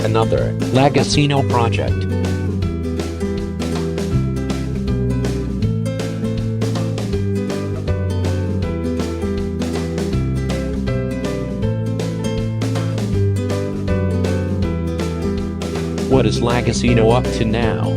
Another Lagosino project. What is Lagosino up to now?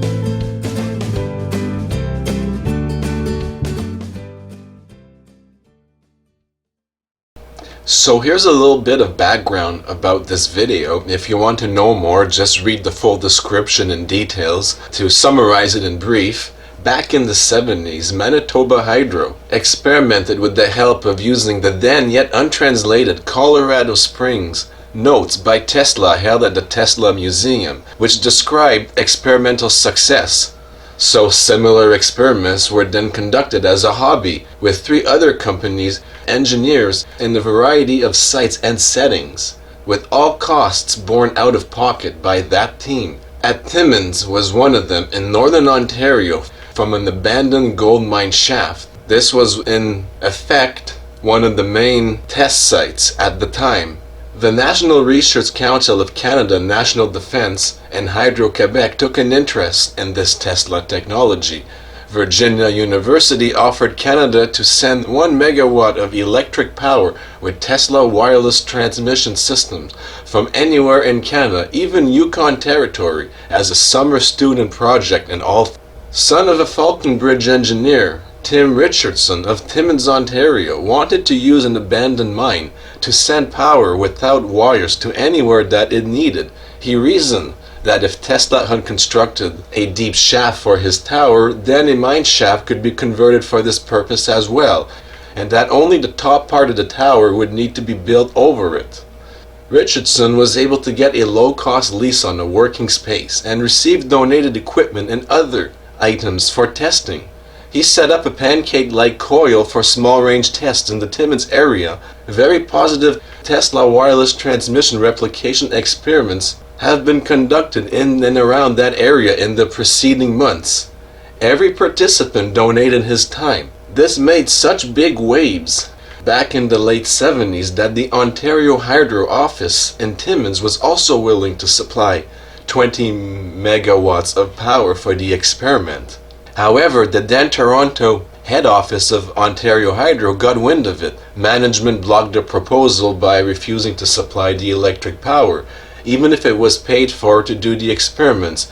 So here's a little bit of background about this video. If you want to know more, just read the full description and details. To summarize it in brief, back in the 70s, Manitoba Hydro experimented with the help of using the then yet untranslated Colorado Springs notes by Tesla held at the Tesla Museum, which described experimental success. So similar experiments were then conducted as a hobby with 3 other companies, engineers in a variety of sites and settings, with all costs borne out of pocket by that team. At Timmins was one of them in northern Ontario from an abandoned gold mine shaft. This was in effect one of the main test sites at the time. The National Research Council of Canada, National Defence, and Hydro-Quebec took an interest in this Tesla technology. Virginia University offered Canada to send 1 megawatt of electric power with Tesla wireless transmission systems from anywhere in Canada, even Yukon Territory, as a summer student project in all. Son of a Falconbridge engineer, Tim Richardson of Timmins, Ontario, wanted to use an abandoned mine to send power without wires to anywhere that it needed. He reasoned that if Tesla had constructed a deep shaft for his tower, then a mine shaft could be converted for this purpose as well, and that only the top part of the tower would need to be built over it. Richardson was able to get a low-cost lease on the working space and received donated equipment and other items for testing. He set up a pancake-like coil for small-range tests in the Timmins area. Very positive Tesla wireless transmission replication experiments have been conducted in and around that area in the preceding months. Every participant donated his time. This made such big waves back in the late 70s that the Ontario Hydro office in Timmins was also willing to supply 20 megawatts of power for the experiment. However, the then Toronto head office of Ontario Hydro got wind of it. Management blocked the proposal by refusing to supply the electric power, even if it was paid for to do the experiments,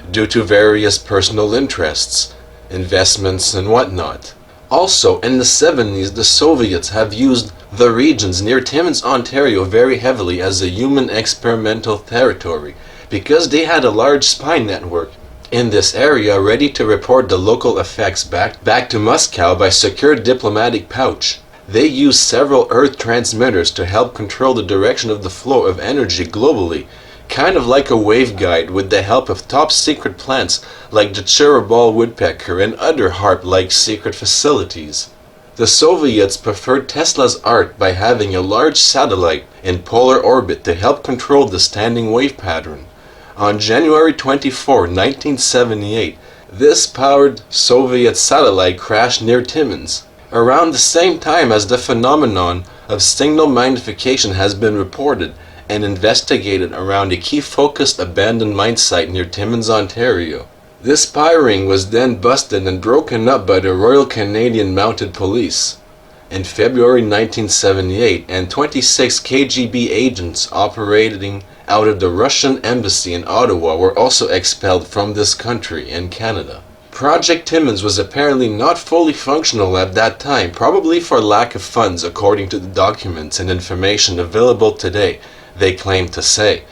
due to various personal interests, investments, and whatnot. Also, in the 70s, the Soviets have used the regions near Timmins, Ontario very heavily as a human experimental territory, because they had a large spy network in this area ready to report the local effects back to Moscow by secure diplomatic pouch. They used several Earth transmitters to help control the direction of the flow of energy globally, kind of like a waveguide with the help of top-secret plants like the Dussehra woodpecker and other HARP-like secret facilities. The Soviets preferred Tesla's art by having a large satellite in polar orbit to help control the standing wave pattern. On January 24, 1978, this powered Soviet satellite crashed near Timmins, around the same time as the phenomenon of signal magnification has been reported and investigated around a key focused abandoned mine site near Timmins, Ontario. This spy ring was then busted and broken up by the Royal Canadian Mounted Police in February 1978, and 26 KGB agents operating out of the Russian embassy in Ottawa were also expelled from this country in Canada. Project Timmins was apparently not fully functional at that time, probably for lack of funds according to the documents and information available today, they claim to say.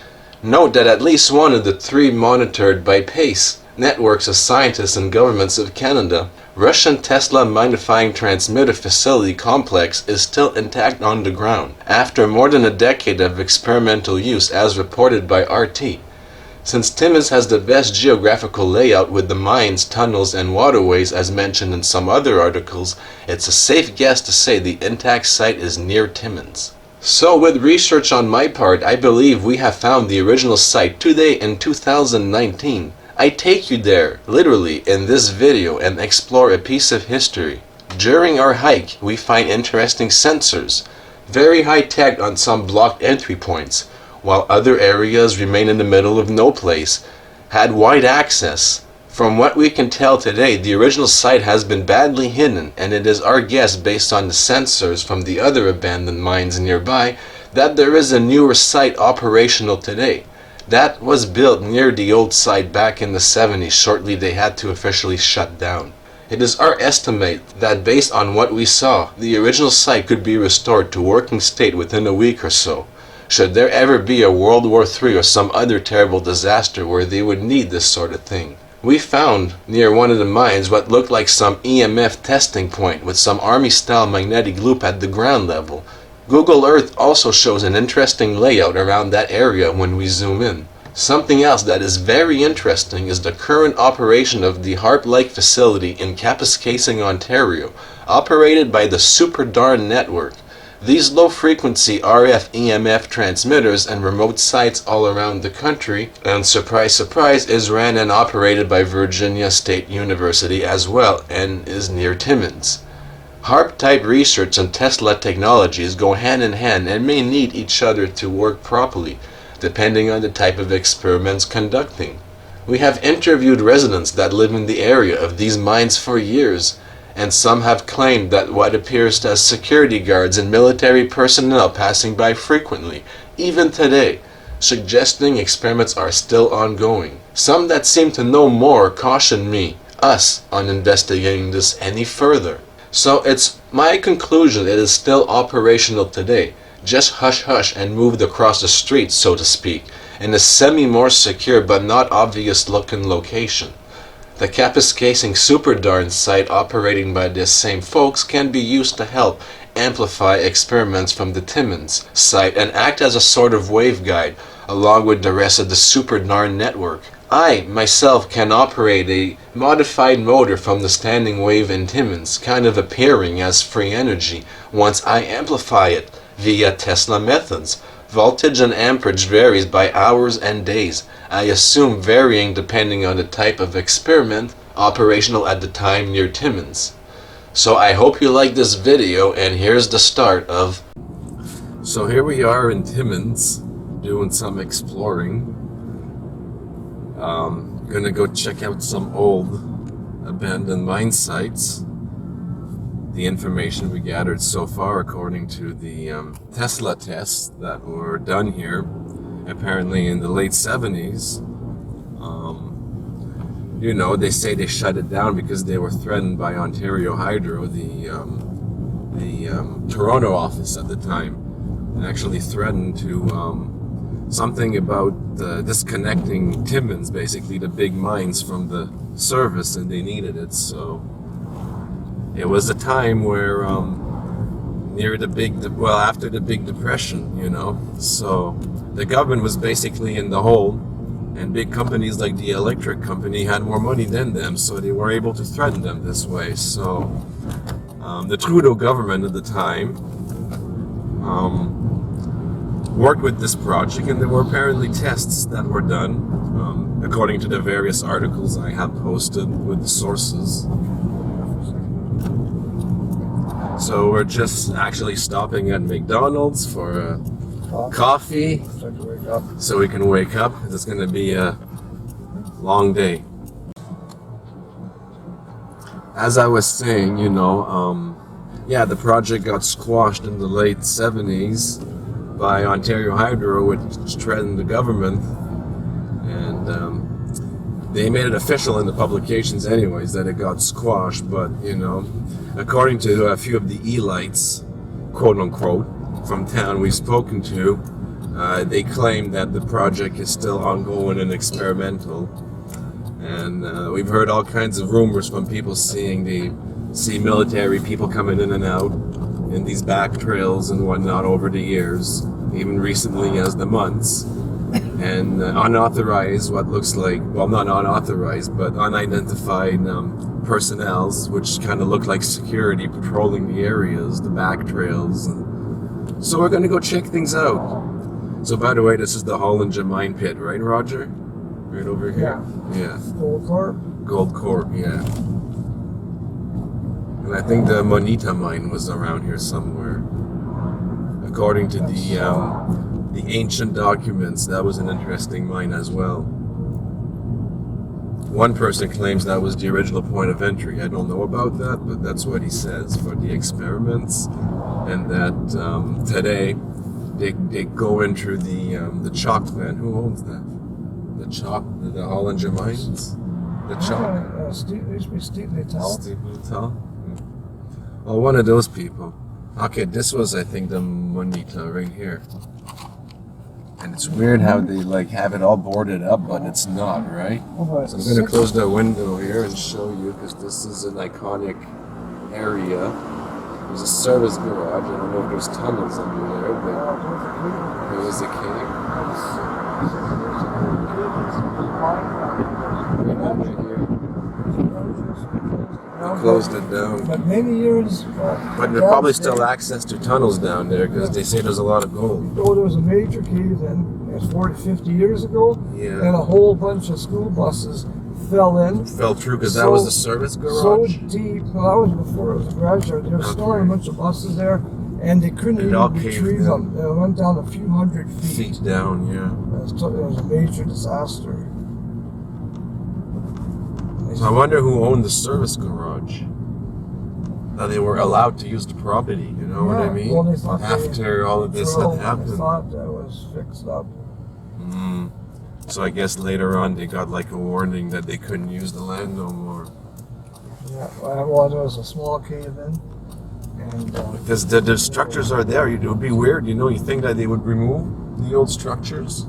Note that at least one of the 3 monitored by PACE networks of scientists and governments of Canada, Russian Tesla magnifying transmitter facility complex, is still intact on the ground, after more than a decade of experimental use as reported by RT. Since Timmins has the best geographical layout with the mines, tunnels, and waterways as mentioned in some other articles, it's a safe guess to say the intact site is near Timmins. So with research on my part, I believe we have found the original site today in 2019. I take you there, literally, in this video and explore a piece of history. During our hike, we find interesting sensors, very high-tech on some blocked entry points, while other areas remain in the middle of no place, had wide access. From what we can tell today, the original site has been badly hidden, and it is our guess, based on the sensors from the other abandoned mines nearby, that there is a newer site operational today. That was built near the old site back in the 70s, shortly they had to officially shut down. It is our estimate that based on what we saw, the original site could be restored to working state within a week or so, should there ever be a World War III or some other terrible disaster where they would need this sort of thing. We found near one of the mines what looked like some EMF testing point with some army-style magnetic loop at the ground level. Google Earth also shows an interesting layout around that area when we zoom in. Something else that is very interesting is the current operation of the Harp Lake facility in Kapuskasing, Ontario, operated by the Super Darn network. These low-frequency RF EMF transmitters and remote sites all around the country, and surprise surprise, is ran and operated by Virginia State University as well, and is near Timmins. HARP-type research and Tesla technologies go hand in hand and may need each other to work properly, depending on the type of experiments conducting. We have interviewed residents that live in the area of these mines for years, and some have claimed that what appears as security guards and military personnel passing by frequently, even today, suggesting experiments are still ongoing. Some that seem to know more caution me, us, on investigating this any further. So it's my conclusion it is still operational today, just hush hush and moved across the street, so to speak, in a semi-more secure but not obvious looking location. The Kapuskasing Super Darn site operating by the same folks can be used to help amplify experiments from the Timmins site and act as a sort of waveguide along with the rest of the Super Darn network. I, myself, can operate a modified motor from the standing wave in Timmins, kind of appearing as free energy once I amplify it via Tesla methods. Voltage and amperage varies by hours and days, I assume varying depending on the type of experiment operational at the time near Timmins. So I hope you like this video, and here's the start of... So here we are in Timmins, doing some exploring. Gonna go check out some old abandoned mine sites. The information we gathered so far, according to the Tesla tests that were done here, apparently in the late 70s, you know, they say they shut it down because they were threatened by Ontario Hydro, the Toronto office at the time, actually threatened to something about disconnecting Timmins, basically the big mines, from the service, and they needed it. So it was a time where near the after the Big Depression, you know, so the government was basically in the hole, and big companies like the electric company had more money than them, so they were able to threaten them this way. So the Trudeau government at the time worked with this project, and there were apparently tests that were done, according to the various articles I have posted with the sources. So we're just actually stopping at McDonald's for coffee, so we can wake up. It's going to be a long day. As I was saying, you know, yeah, the project got squashed in the late 70s by Ontario Hydro, which threatened the government, and they made it official in the publications anyways that it got squashed. But, you know, according to a few of the elites, quote unquote, from town we've spoken to, they claim that the project is still ongoing and experimental. And we've heard all kinds of rumors from people see military people coming in and out in these back trails and whatnot over the years, even recently as the months, and unauthorized, what looks like, well, not unauthorized, but unidentified personnels, which kind of look like security patrolling the areas, the back trails. So we're going to go check things out. So by the way, this is the Hollinger mine pit, right, Roger? Right over here? Yeah. Gold Corp? Gold Corp, yeah. And I think the Moneta mine was around here somewhere. According to the the ancient documents. That was an interesting mine as well. One person claims that was the original point of entry. I don't know about that, but that's what he says for the experiments, and that today they go into the chalk plant. Who owns that? The chalk, the Hollinger mines. The chalk. Used to be Steve Natal. Steve Natal. Oh, one of those people. Okay, this was, I think, the Monita right here. And it's weird how they like have it all boarded up, but it's not, right? So I'm going to close the window here and show you, because this is an iconic area. There's a service garage. I don't know if there's tunnels under there, but there was a cave. They closed it down. But many years. But there's probably still access to tunnels down there, because they say there's a lot of gold. Oh, there was a major cave in. It was 40, 50 years ago. Yeah. And a whole bunch of school buses fell in. Fell through because that was the service garage? So deep. Well, that was before it was a garage. They were storing a bunch of buses there, and they couldn't even retrieve them. It went down a few hundred feet. Feet down, yeah. It was a major disaster. So I wonder who owned the service garage. That they were allowed to use the property, you know what I mean? Well, they thought after all of this had happened. They thought that was fixed up. So I guess later on they got like a warning that they couldn't use the land no more. Yeah, well, there was a small cave in. And because the structures are there, it would be weird, you know, you think that they would remove the old structures,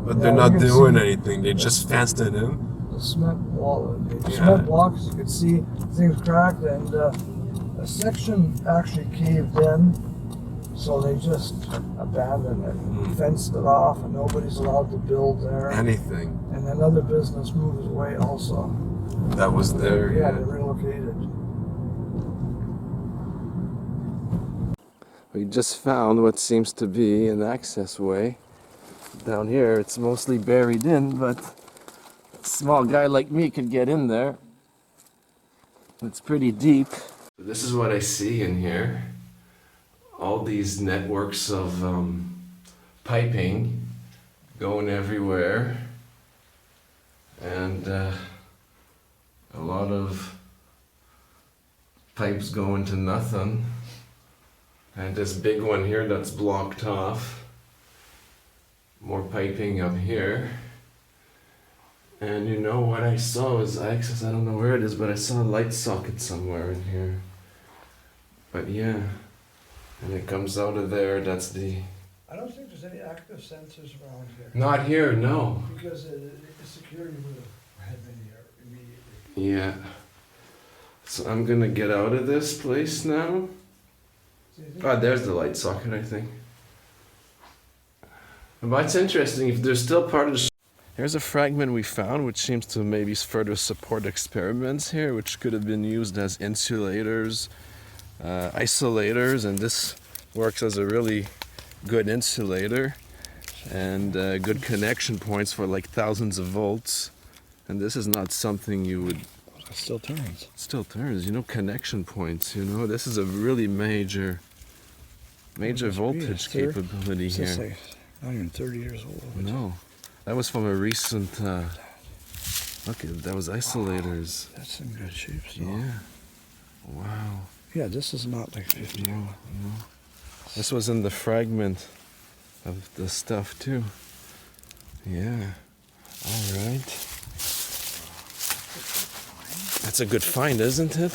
but they're not doing anything, they just fenced it in. The cement wall, cement blocks, you could see things cracked, and a section actually caved in, so they just abandoned it, fenced it off, and nobody's allowed to build there. Anything. And another business moved away also. That was there, yeah. They relocated. We just found what seems to be an access way. Down here, it's mostly buried in, but a small guy like me could get in there. It's pretty deep. This is what I see in here. All these networks of piping going everywhere, and a lot of pipes going to nothing. And this big one here that's blocked off. More piping up here. And you know what I saw was access, I don't know where it is, but I saw a light socket somewhere in here. But yeah, and it comes out of there, that's the... I don't think there's any active sensors around here. Not here, no. Because the security would have been here immediately. Yeah. So I'm gonna get out of this place now. Oh, there's the light socket, I think. But it's interesting, if there's still part of the... Here's a fragment we found, which seems to maybe further support experiments here, which could have been used as insulators, isolators, and this works as a really good insulator, and good connection points for like thousands of volts. And this is not something you would... It still turns. Still turns, you know, connection points, you know. This is a really major voltage capability here. It's like not even 30 years old. No, that was from a recent, okay, that was isolators. That's in good shape still. Yeah, wow. Yeah, this is not like 50 years old. No. This was in the fragment of the stuff too. Yeah, all right. That's a good find, isn't it?